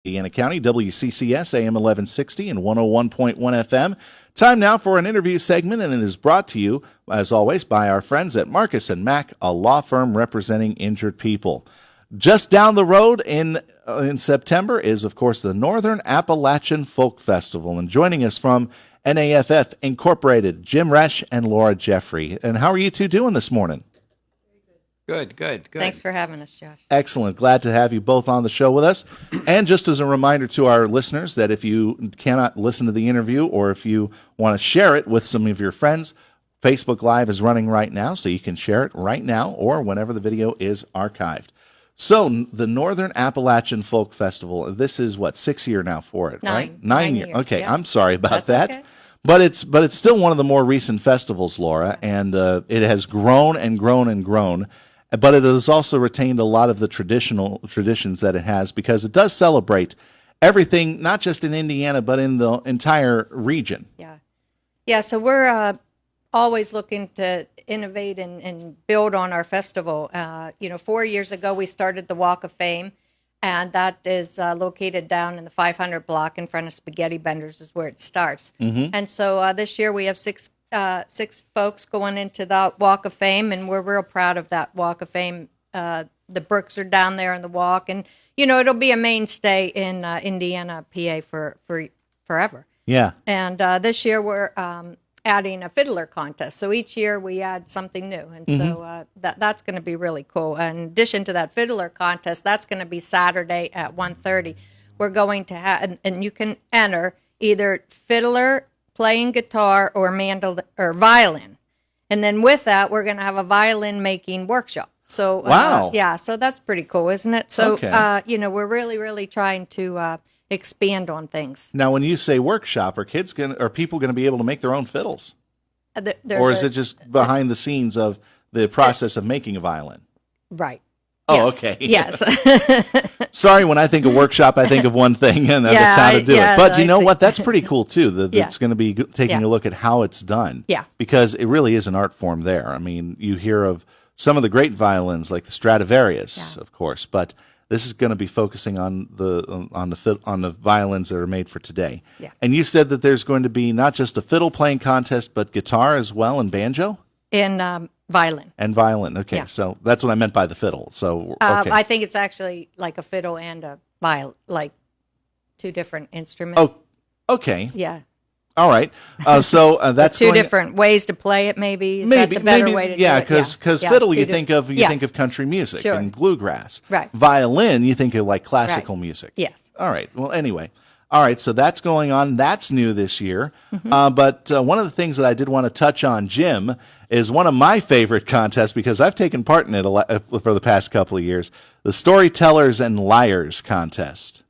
Indiana County, WCCS, AM 1160 and 101.1 FM. Time now for an interview segment, and it is brought to you, as always, by our friends at Marcus & Mack, a law firm representing injured people. Just down the road in September is, of course, the Northern Appalachian Folk Festival. And joining us from NAFF Incorporated, Jim Resh and Laura Jeffrey. And how are you two doing this morning? Good. Thanks for having us, Josh. Excellent. Glad to have you both on the show with us. And just as a reminder to our listeners that if you cannot listen to the interview or if you want to share it with some of your friends, Facebook Live is running right now, so you can share it right now or whenever the video is archived. So the Northern Appalachian Folk Festival, this is what, 6th year now for it, right? 9 years. Okay, yeah. I'm sorry about That's that. okay. But it's still one of the more recent festivals, Laura, and it has grown and grown and grown. But it has also retained a lot of the traditions that it has because it does celebrate everything, not just in Indiana, but in the entire region. Yeah. So we're always looking to innovate and build on our festival. 4 years ago, we started the Walk of Fame, and that is located down in the 500 block in front of Spaghetti Benders is where it starts. Mm-hmm. And so this year we have six folks going into the Walk of Fame, and we're real proud of that Walk of Fame. The bricks are down there in the walk, and it'll be a mainstay in Indiana, PA for forever. Yeah. And this year we're adding a Fiddler Contest. So each year we add something new, and so that's going to be really cool. And in addition to that Fiddler Contest, that's going to be Saturday at 1:30. We're going to have, and you can enter either fiddler, playing guitar, or mandolin or violin, and then with that, we're going to have a violin making workshop. So wow, so that's pretty cool, isn't it? So okay. We're really trying to expand on things. Now, when you say workshop, are people going to be able to make their own fiddles, or is it just behind the scenes of the process of making a violin? Right. Oh, yes. okay. Yes. Sorry, when I think of workshop, I think of one thing, and that's how to do it. But you know what? That's pretty cool, too. It's going to be taking a look at how it's done. Yeah. Because it really is an art form there. I mean, you hear of some of the great violins, like the Stradivarius, of course, but this is going to be focusing on the violins that are made for today. Yeah. And you said that there's going to be not just a fiddle playing contest, but guitar as well and banjo? And violin. And violin. Okay, Yeah. So that's what I meant by the fiddle. So okay. I think it's actually like a fiddle and a violin, like two different instruments. Oh, okay. Yeah. All right. So that's two different ways to play it. Maybe is that the better way to do it? Because fiddle you think of country music and bluegrass. Right. Violin you think of like classical music. Yes. All right. Well, anyway. All right. So that's going on. That's new this year. Mm-hmm. But one of the things that I did want to touch on, Jim, is one of my favorite contests because I've taken part in it for the past couple of years. The Storytellers and Liars contest.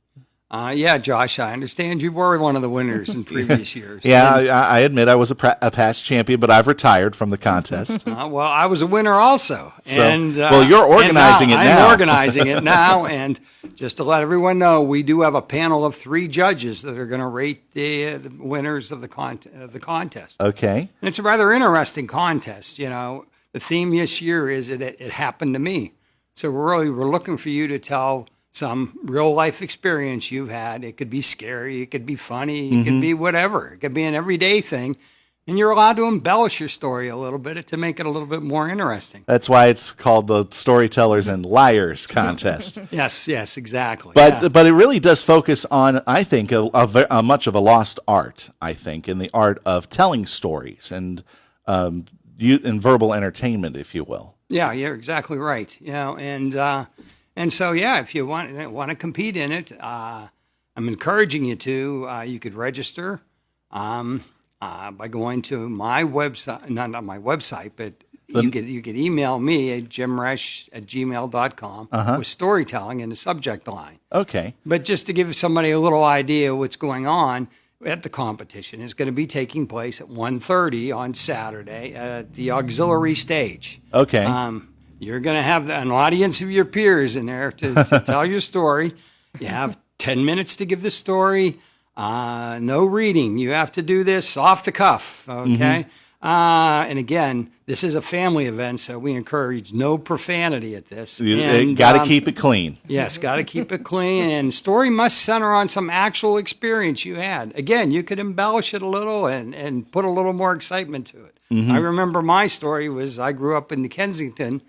Yeah, Josh, I understand you were one of the winners in previous years. Yeah, I admit I was a past champion, but I've retired from the contest. Well, I was a winner also. So, well, you're organizing it now. I'm organizing it now, and just to let everyone know, we do have a panel of 3 judges that are going to rate the winners of the contest. Okay. And it's a rather interesting contest. The theme this year is it happened to me. So we're looking for you to tell some real life experience you've had. It could be scary, it could be funny, it could be whatever. It could be an everyday thing. And you're allowed to embellish your story a little bit to make it a little bit more interesting. That's why it's called the Storytellers and Liars contest. Yes, exactly. But it really does focus on, I think, a much of a lost art, I think, in the art of telling stories and verbal entertainment, if you will. Yeah, you're exactly right. And so, if you want to compete in it, I'm encouraging you to. You could register by going to my website, not my website, but you could email me at jimresh@gmail.com with storytelling in the subject line. Okay. But just to give somebody a little idea of what's going on at the competition, is going to be taking place at 1:30 on Saturday at the auxiliary stage. Okay. You're going to have an audience of your peers in there to tell your story. You have 10 minutes to give the story. No reading. You have to do this off the cuff, okay? And again, this is a family event, so we encourage no profanity at this. You got to keep it clean. Yes, got to keep it clean. And story must center on some actual experience you had. Again, you could embellish it a little and put a little more excitement to it. I remember my story was I grew up in Kensington,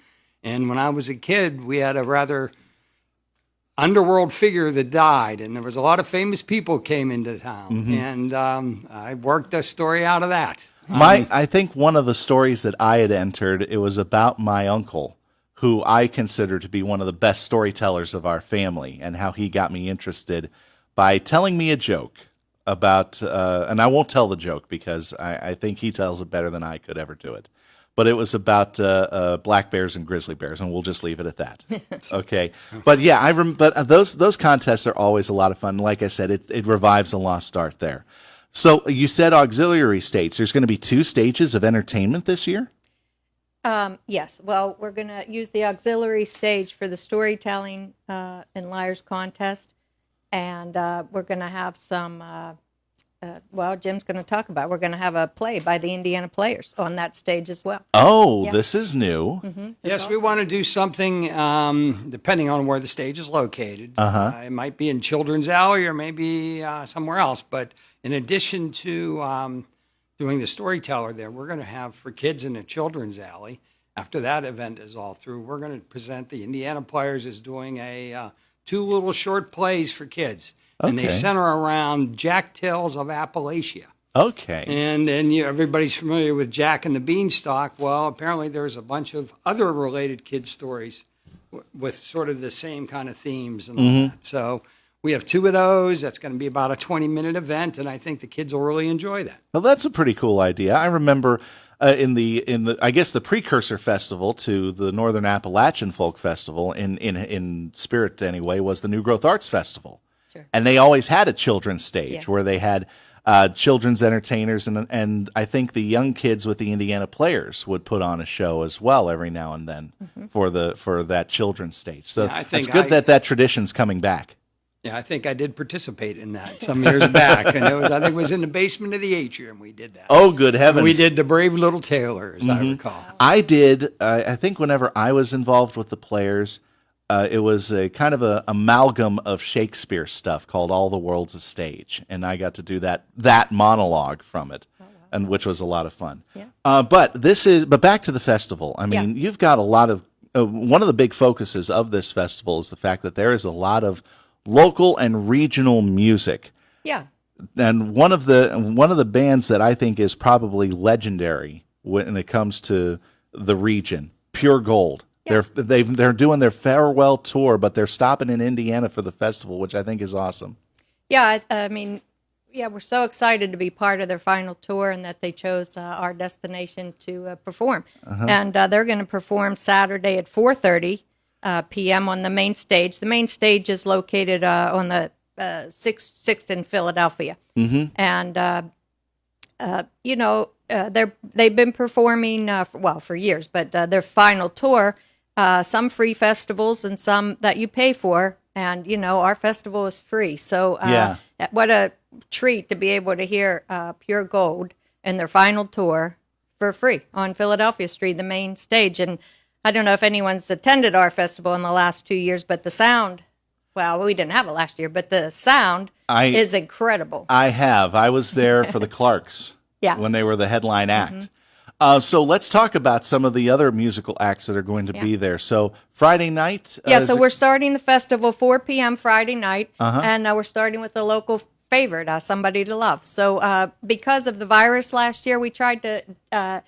and when I was a kid, we had a rather underworld figure that died, and there was a lot of famous people came into town, and I worked a story out of that. I think one of the stories that I had entered, it was about my uncle, who I consider to be one of the best storytellers of our family, and how he got me interested by telling me a joke about, and I won't tell the joke because I think he tells it better than I could ever do it. But it was about black bears and grizzly bears, and we'll just leave it at that. Okay. But yeah, but those contests are always a lot of fun. Like I said, it revives a lost art there. So you said auxiliary stage. There's going to be 2 stages of entertainment this year? Yes. Well, we're going to use the auxiliary stage for the storytelling and liars contest, and we're going to have some. Jim's going to talk about. We're going to have a play by the Indiana Players on that stage as well. Oh, This is new. Yes, we want to do something depending on where the stage is located. It might be in Children's Alley or maybe somewhere else. But in addition to doing the Storyteller there, we're going to have for kids in the Children's Alley. After that event is all through, we're going to present the Indiana Players as doing 2 little short plays for kids. And they center around Jack Tales of Appalachia. Okay. And everybody's familiar with Jack and the Beanstalk. Well, apparently there's a bunch of other related kids' stories with sort of the same kind of themes and all that. So we have 2 of those. That's going to be about a 20-minute event, and I think the kids will really enjoy that. Well, that's a pretty cool idea. I remember in the I guess the precursor festival to the Northern Appalachian Folk Festival in spirit anyway was the New Growth Arts Festival. Sure. And they always had a children's stage where they had children's entertainers, and I think the young kids with the Indiana Players would put on a show as well every now and then for that children's stage. So I think it's good that tradition's coming back. Yeah, I think I did participate in that some years back, and I think it was in the basement of the atrium we did that. Oh, good heavens! We did the Brave Little Tailor, as I recall. I did. I think whenever I was involved with the Players. It was a kind of a amalgam of Shakespeare stuff called All the World's a Stage, and I got to do that monologue from it, and which was a lot of fun. Yeah. But back to the festival. I mean, you've got a lot of one of the big focuses of this festival is the fact that there is a lot of local and regional music. Yeah. And one of the bands that I think is probably legendary when it comes to the region, Pure Gold. Yeah. They're doing their farewell tour, but they're stopping in Indiana for the festival, which I think is awesome. Yeah, I mean, we're so excited to be part of their final tour and that they chose our destination to perform. And they're going to perform Saturday at 4:30 p.m. on the main stage. The main stage is located on the 6th in Philadelphia. And, they've been performing, for years, but their final tour, some free festivals and some that you pay for. And, our festival is free. So what a treat to be able to hear Pure Gold and their final tour for free on Philadelphia Street, the main stage. And I don't know if anyone's attended our festival in the last 2 years, but the sound, well, we didn't have it last year, but the sound is incredible. I have. I was there for the Clarks when they were the headline act. So let's talk about some of the other musical acts that are going to be there. So Friday night? So we're starting the festival 4 p.m. Friday night, and we're starting with a local favorite, Somebody to Love. So because of the virus last year, we tried to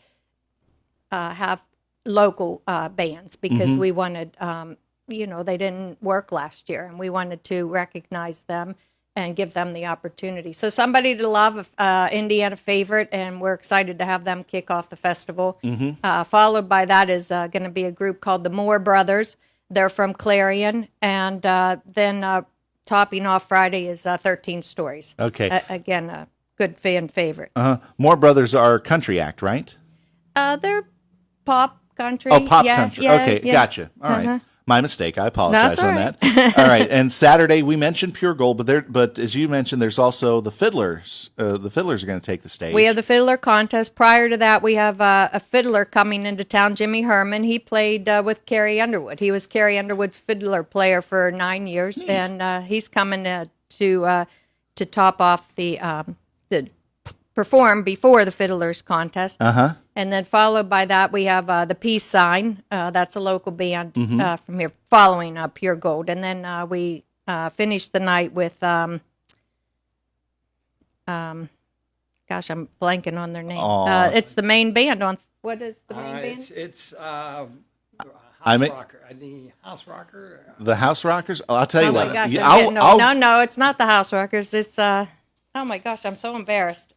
have local bands because we wanted, they didn't work last year, and we wanted to recognize them and give them the opportunity. So Somebody to Love, Indiana favorite, and we're excited to have them kick off the festival. Followed by that is going to be a group called the Moore Brothers. They're from Clarion. And then topping off Friday is 13 Stories. Okay. Again, a good fan favorite. Moore Brothers are a country act, right? They're pop country. Oh, pop country. Okay, gotcha. All right. My mistake. I apologize That's all on right. that. All right. And Saturday we mentioned Pure Gold, but as you mentioned, there's also the Fiddlers. The Fiddlers are going to take the stage. We have the Fiddler Contest. Prior to that, we have a fiddler coming into town, Jimmy Herman. He played with Carrie Underwood. He was Carrie Underwood's fiddler player for 9 years, and he's coming to top off the perform before the Fiddlers Contest. Uh-huh. And then followed by that, we have the Peace Sign. That's a local band Mm-hmm. from here, following Pure Gold. And then we finish the night with, gosh, I'm blanking on their name. It's the main band on, what is the main band? It's I House mean- Rocker. The House Rocker. The House Rockers. Oh, I'll tell you Oh my what. gosh, Yeah, no, it's not the House Rockers. It's, oh my gosh, I'm so embarrassed.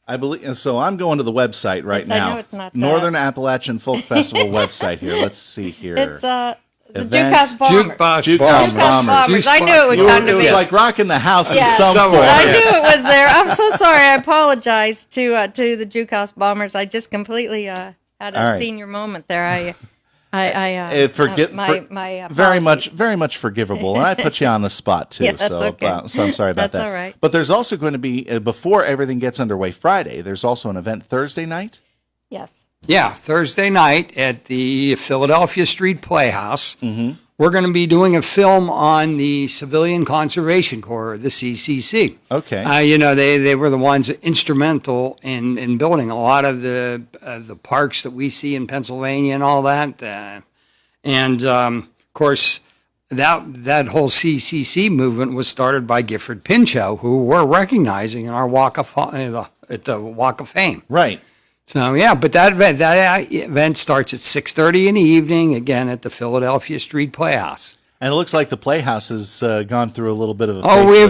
I believe so. I'm going to the website right I now. know it's not that. Northern Appalachian Folk Festival website here. Let's see here. It's the Event. Jukehouse Bombers. Jukebox Jukebox Bombers. I knew it would come It to was me. like rocking the house in Yeah. some Somewhere. form. I knew it was there. I'm so sorry. I apologize to the Jukehouse Bombers. I just completely had a right. senior moment there. my Very apologies. much forgivable, and I put you on the spot too. Yeah, that's okay. So I'm sorry about That's that. all right. But there's also going to be before everything gets underway Friday. There's also an event Thursday night. Yes. Yeah, Thursday night at the Philadelphia Street Playhouse. Mm-hmm. We're going to be doing a film on the Civilian Conservation Corps, the CCC. Okay. They were the ones instrumental in building a lot of the parks that we see in Pennsylvania and all that. Of course, that whole CCC movement was started by Gifford Pinchot, who we're recognizing in our at the Walk of Fame. Right. So yeah, but that event starts at 6:30 in the evening, again at the Philadelphia Street Playhouse. And it looks like the Playhouse has gone through a little bit of a Oh, facelift as well.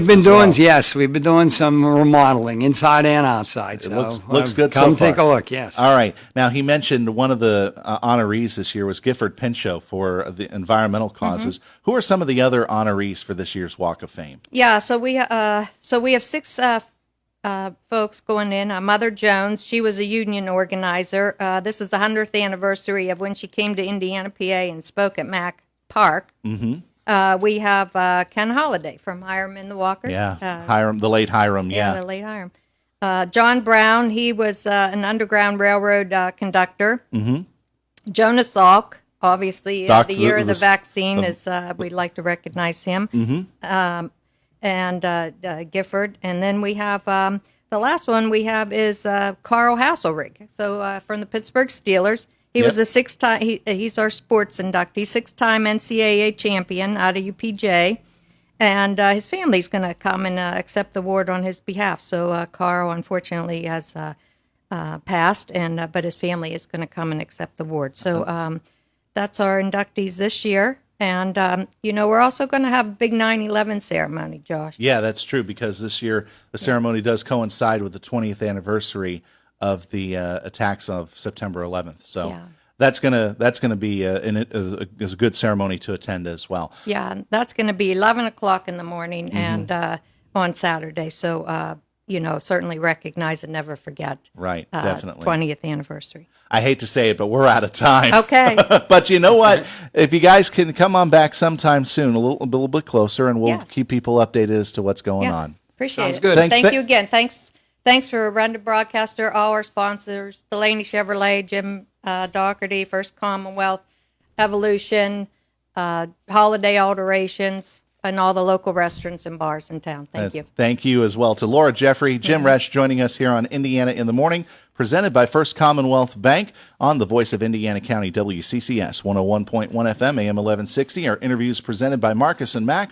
we've been doing some remodeling inside and outside. So looks good so Come far. take a look. Yes. All right. Now, he mentioned one of the honorees this year was Gifford Pinchot for the environmental causes. Who are some of the other honorees for this year's Walk of Fame? Yeah. So we have 6 folks going in. Mother Jones, she was a union organizer. This is the 100th anniversary of when she came to Indiana, PA, and spoke at Mack Park. Mm-hmm. We have Ken Holliday from Hiram and the Walkers. Yeah, Hiram, the late Hiram. Yeah, the late Hiram. John Brown, he was an Underground Railroad conductor. Mm-hmm. Jonas Salk, obviously, the year of the vaccine is, we'd like to recognize him. Mm-hmm. And Gifford. And then we have, the last one we have is Carl Hasselrig. So from the Pittsburgh Steelers. He was a 6-time, he's our sports inductee, 6-time NCAA champion out of UPJ. And his family's going to come and accept the award on his behalf. So Carl, unfortunately, has passed, but his family is going to come and accept the award. So that's our inductees this year. And, we're also going to have a big 9/11 ceremony, Josh. Yeah, that's true, because this year the ceremony does coincide with the 20th anniversary of the attacks of September 11th. So that's gonna be a good ceremony to attend as well. Yeah, that's going to be 11 o'clock in the morning and on Saturday. So, certainly recognize and never forget. Right, definitely. 20th anniversary. I hate to say it, but we're out of time. Okay. But you know what? If you guys can come on back sometime soon, a little bit closer, and we'll keep people updated as to what's going on. Appreciate Sounds it. good. Thank you again. Thanks for Renda Broadcaster, all our sponsors, Delaney Chevrolet, Jim Doherty, First Commonwealth, Evolution, Holiday Alterations, and all the local restaurants and bars in town. Thank you. Thank you as well to Laura Jeffrey, Jim Resh joining us here on Indiana in the Morning, presented by First Commonwealth Bank on the Voice of Indiana County, WCCS 101.1 FM, AM 1160. Our interviews presented by Marcus and Mack.